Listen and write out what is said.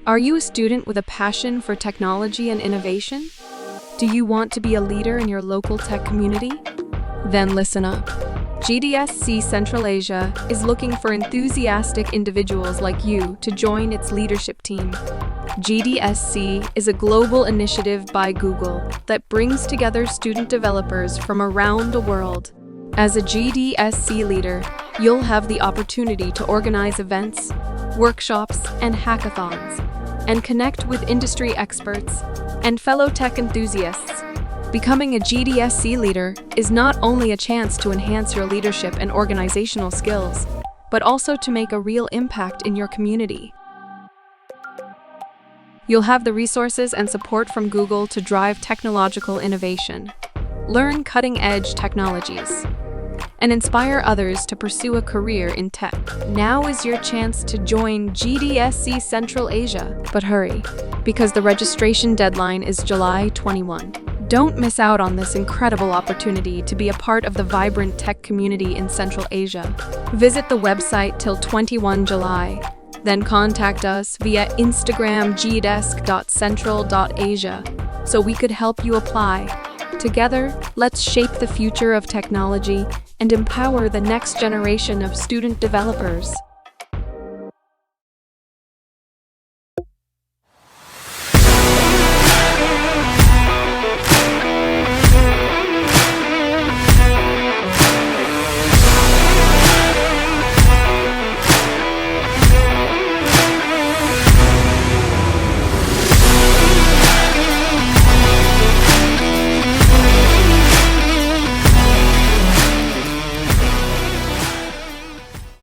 Are you a student with a passion for technology and innovation? Do you want to be a leader in your local tech community? Then listen up. GDSC Central Asia is looking for enthusiastic individuals like you to join its leadership team. GDSC is a global initiative by Google that brings together student developers from around the world. As a GDSC leader, you'll have the opportunity to organize events, workshops, and hackathons, and connect with industry experts and fellow tech enthusiasts. Becoming a GDSC leader is not only a chance to enhance your leadership and organizational skills, but also to make a real impact in your community. You'll have the resources and support from Google to drive technological innovation, learn cutting-edge technologies, and inspire others to pursue a career in tech. Now is your chance to join GDSC Central Asia. But hurry, because the registration deadline is July 21. Don't miss out on this incredible opportunity to be a part of the vibrant tech community in Central Asia. Visit the website till 21 July. Then contact us via Instagram gdesk.central.asia so we could help you apply. Together, let's shape the future of technology and empower the next generation of student developers.